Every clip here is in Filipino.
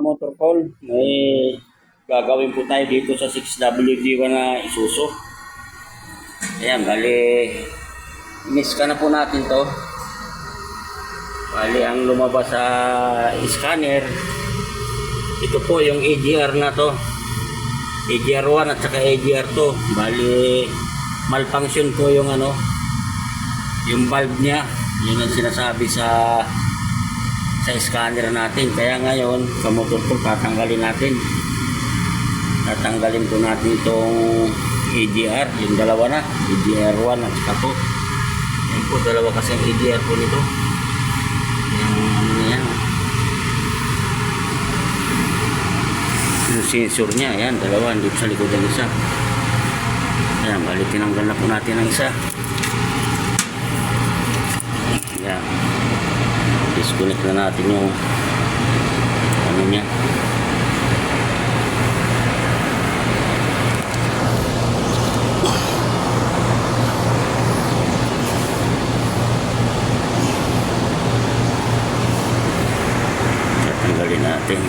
Motor Call, may gagawin po tayo dito sa 6WD1 na Isuzu. Ayan, bali, miss ka na po natin to. Bali, ang lumabas sa scanner, ito po yung AGR na to. AGR1 at saka AGR2. Bali, malfunction po yung yung valve niya. Yun ang sinasabi sa scanner natin. Kaya ngayon sa motor ko tatanggalin natin. Tatanggalin po natin itong AGR, yung dalawa na, AGR1 at saka po. Yan po, dalawa kasi ang AGR po nito. Yung na yan. Yung sensor niya, yan, dalawa, hindi sa likod ng isa. Ayan, balik tinanggal na po natin ang isa. Yan. Disconnect na natin yung niya. Tatanggalin natin.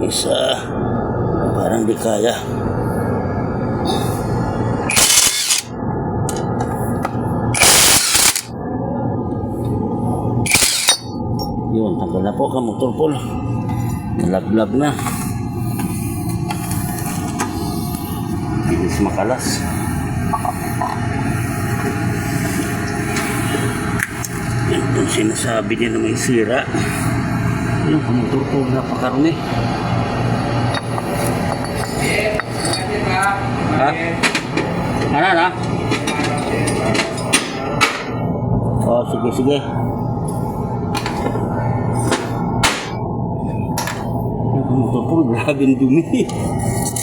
Isa, parang di kaya. Yun, tanggal na po ka motor pool. Nalaglag na. Bilis makalas. Yan yung sinasabi niya na may sira. Yung motor pool napakarumi. Ha? Ano na? Oh, sige, sige. Yung motor po, grabe yung dumi.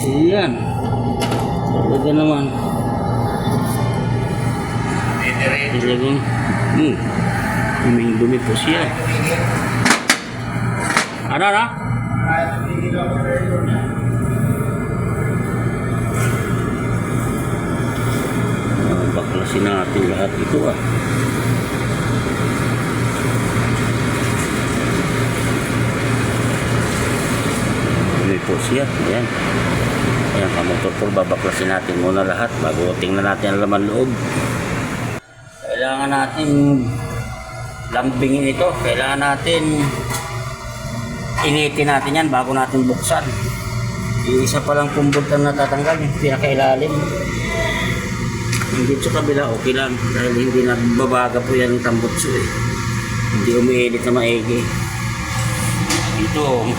Ayan. Talaga naman. Talagang, may dumi po siya. Ano na? Baklasin natin lahat ito May po siya. Ayan. Ayan, kamotor po, babaklasin natin muna lahat bago tingnan natin ang laman loob. Kailangan natin lambingin ito. Kailangan natin initin natin yan bago natin buksan. Isa pa lang pumbot ang natatanggal, yung pinakailalim. Hindi sa kabila, okay lang. Dahil hindi nagbabaga po yan ng tambutso Hindi umiinit na maigi. Dito,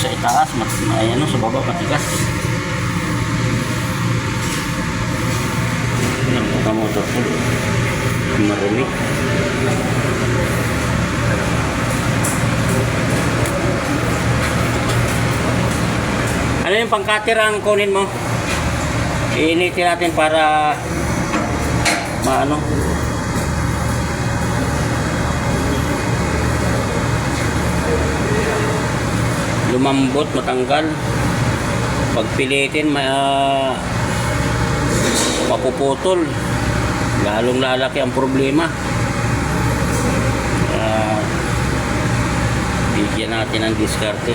sa itaas, sa baba, matigas. Ang pagkamotor po, marumi. Ano yung pang-cutter ang kunin mo? Iinitin natin para lumambot, matanggal. Pagpilitin mapuputol, lalong lalaki ang problema. Bigyan natin ng diskarte.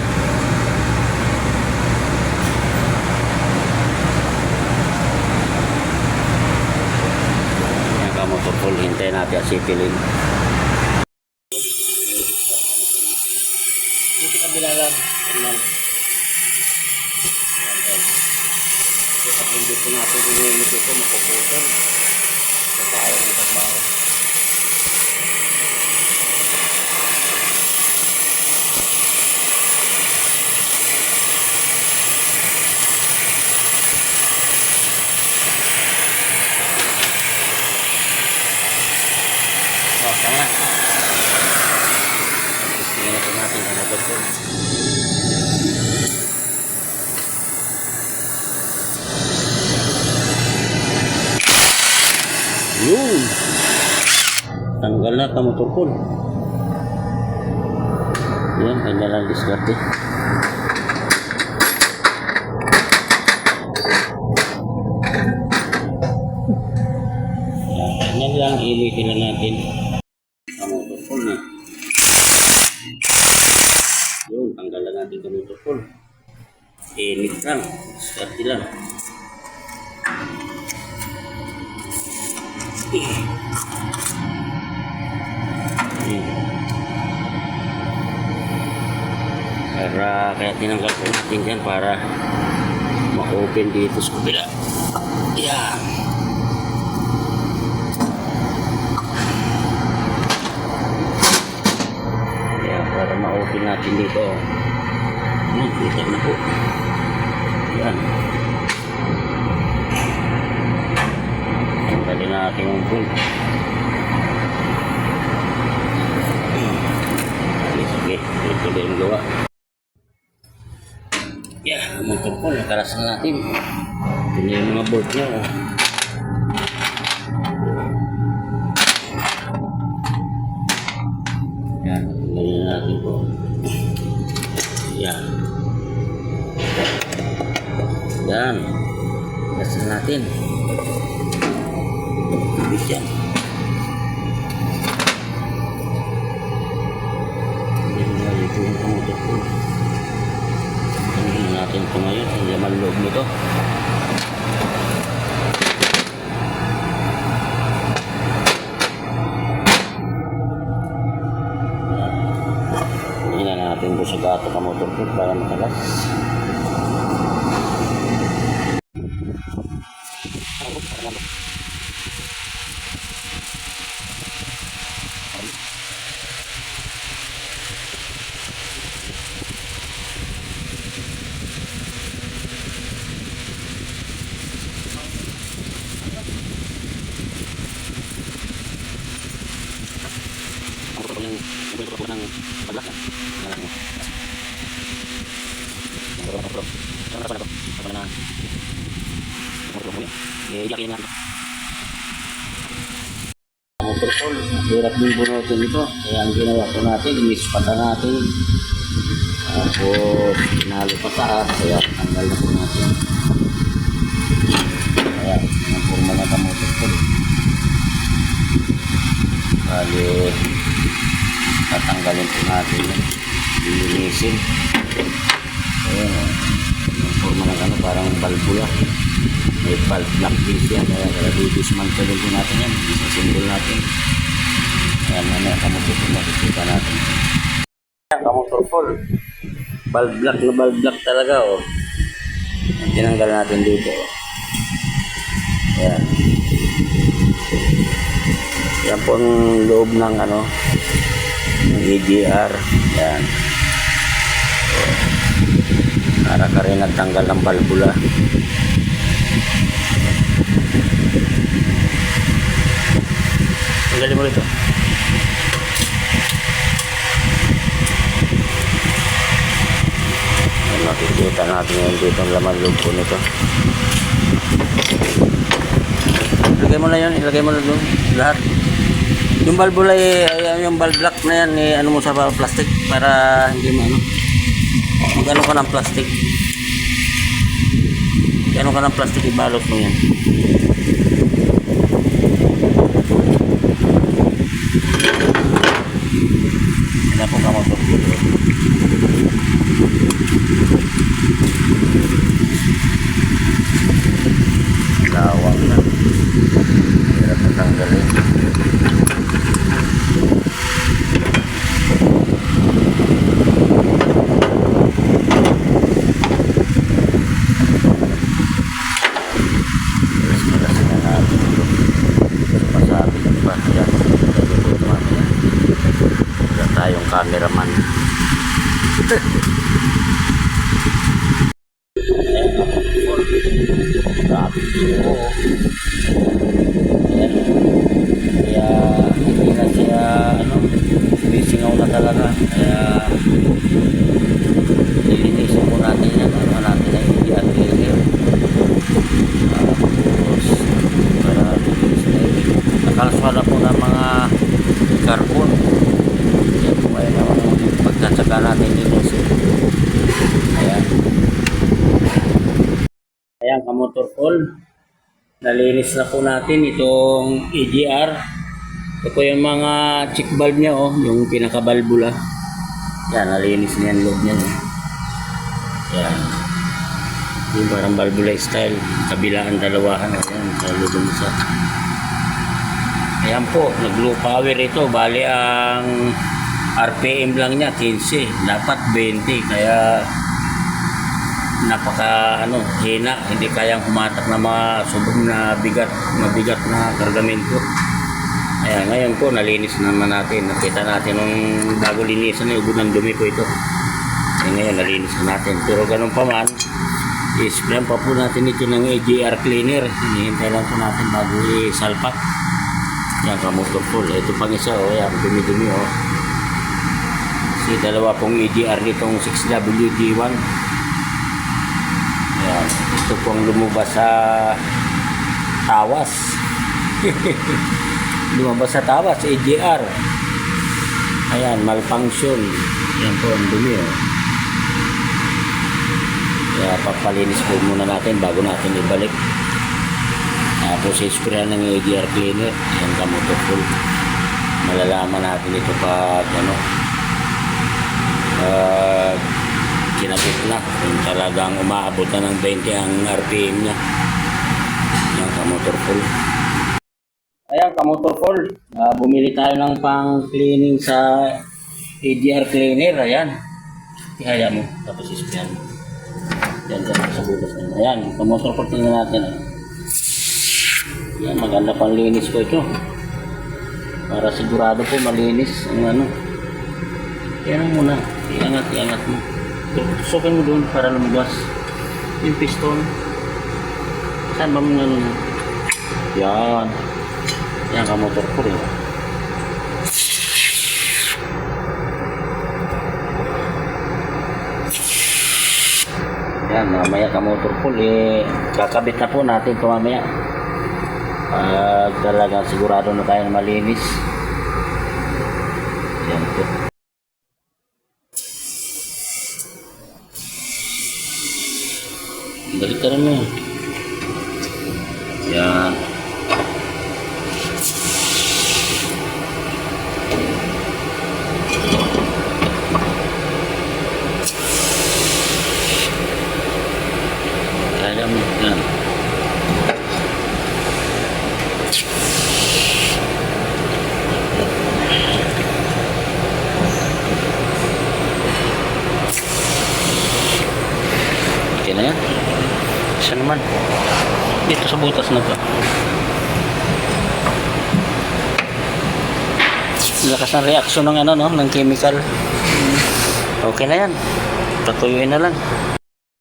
Motor pool, hintayin natin asipilin. Dito kabila lang. Kapag hindi po natin inimit ito, mapuputol. Sa tayo ng trabaho. Tama. Tingnan na po natin ang motor ko. Yun. Tanggal na ka motor ko. Yan, kanya lang diskarte. Yan lang, ilitin lang natin ang motor ko na. Yun, tanggal na natin ang motor ko. Init lang, diskarte lang. Para kaya tinanggal ko natin dyan para ma-open dito sa kabila. Yan. Yan, para ma-open natin dito. Yan, kita na po. Yan. Tanggalin natin yung bolt. Sige, ito din yung gawa. Yeah, ang motor ko, nakaras na natin. Ito na yung mga bolt niya. Yan, tingnan natin po. Yan. Yan. Nakaras na natin. Ibig yan. Ito yung motor ko. Tingnan natin ito ngayon, ang laman loob nito. Tingnan natin po sa gato ka motor ko para makalas. Motor ko, hirap din bunutin ito. Kaya ang ginawa ko natin, inispatan natin. Tapos, pinalo pa taas. Kaya tanggal na po natin. Kaya, napurma na ka motor ko. Bali, tatanggalin po natin. Lilinisin. Ayan, napurma na ka, parang balbula. May valve block din siya, kaya dismantle din natin yan, isasimbol natin. Ayan, mamaya kamutupol, makikita natin. Ayan, kamutupol. Valve block talaga, oh. Tinanggal natin dito, oh. Ayan. Yan po ang loob ng, ng EGR. Ayan. Para ka rin nagtanggal ng balbula. Tanggalin mo rito. Makikita natin yung dito ang laman loob po nito. Ilagay mo na yun, ilagay mo na doon lahat. Yung balbula, yung valve block na yan, ano mo sa plastic para hindi mo magano ka ng plastic. Gano'n ka ng plastic, ibalot mo yan. Yan po ka motor. Lawang na. Hirap na tanggalin. Tayong cameraman. Grabe po. Kaya hindi na siya kumukuha na po ng mga carbon. Yan po ay pagtatsaga natin dito. Ayan. Ayan, kamotor Paul. Nalinis na po natin itong EGR. Ito po yung mga check valve niya, oh, yung pinakabalbula. Yan, nalinis na yan loob niya. Yan. Yung parang valvula style. Kabilaan dalawahan. Ayan, sa loob ng isa. Ayan po, nag-low power ito. Bali ang RPM lang niya, 15. Dapat 20. Kaya napaka hina, hindi kayang humatak na mga sobrang na mabigat na kargamento. Ayan, ngayon po nalinis naman natin. Nakita natin nung bago linisan na ubod ng dumi po ito. Ayan, ngayon nalinis na natin. Pero ganun pa man, i-sprayan pa po natin ito ng EGR cleaner. Hinihintay lang po natin bago i-salpak. Yan, kamotor Paul. Ito pang isa, oh, yan, dumi-dumi, oh. Kasi dalawa pong EGR nitong 6WD1. Yan, ito pong lumabas sa tawas. Lumabas sa tawas, EGR. Ayan, malfunction. Yan po ang dumi, oh. Kaya papalinis po muna natin bago natin ibalik. Tapos i-spray ng EGR cleaner. Ayan, kamotor Paul. Malalaman natin ito pag kinabit na kung talagang umaabot na ng 20 ang RPM niya. Ayan, kamotor Paul. Ayan, kamotor Paul. Bumili tayo ng pang cleaning sa EGR cleaner. Ayan, ihaya mo tapos isprayan mo. Yan sa butas na. Ayan, kamotor Paul, tingnan natin. Yan, maganda pang linis ko ito. Para sigurado po malinis ang Yan muna. Iangat mo. Tusukin mo doon para lumabas. Yung piston. Saan ba mo Yan. Yan, kamotor ko rin. Yan, mamaya kamotor ko. Kakabit na po natin ito mamaya. Talagang sigurado na tayo na malinis. Yan po. Balik ka rin mo. Yan. Kaya mo. Yan. Okay na yan. Isa naman. Dito sa butas na to. Lakas ng reaksyon ng ng chemical. Okay na yan. Patuyuin na lang.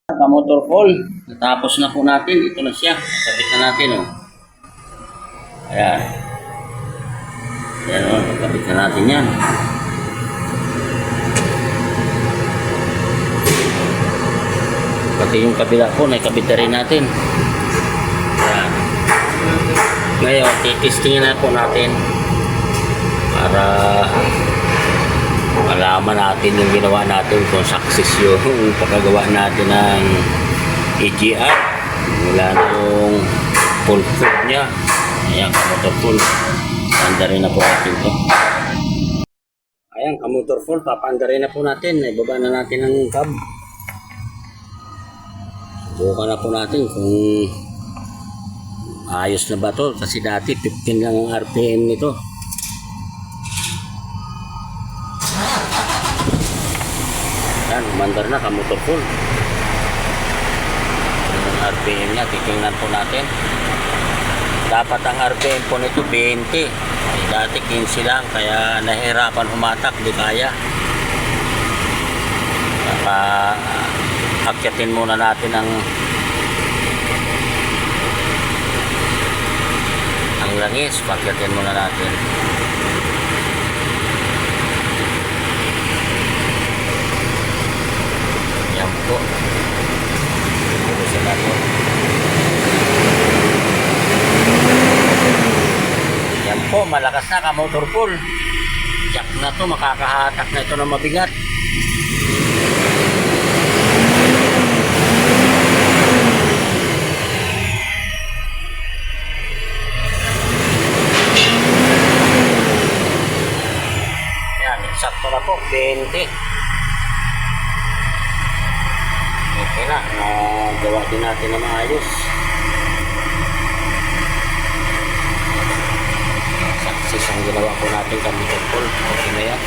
Kamotor Paul. Natapos na po natin. Ito na siya. Sabit na natin, oh. Ayan. Ayan, oh. Sabit na natin yan. Pati yung kabila po, naikabit na rin natin. Ayan. Ngayon, titistingin na po natin para malaman natin yung ginawa natin kung success yung pagkagawa natin ng EGR. Mula nung full food niya. Ayan, kamotor Paul. Paandarin na po natin ito. Ayan, kamotor Paul. Papaandarin na po natin. Ibaba na natin ang cab. Buka na po natin kung ayos na ba to, kasi dati 15 lang ang RPM nito. Yan, umandar na, kamotor Paul. Ang RPM niya, titingnan po natin. Dapat ang RPM po nito 20. Dati 15 lang, kaya nahirapan humatak, di kaya. Akyatin muna natin ang langis. Pakyatin muna natin. Yan po. Pulisin natin. Yan po, malakas na ka motor pull. Jack na to, makakahatak na ito ng mabigat. Yan, sakto na po, 20. Okay na, gawa din natin na maayos. Success ang ginawa po natin kami tungkol. Okay na yan.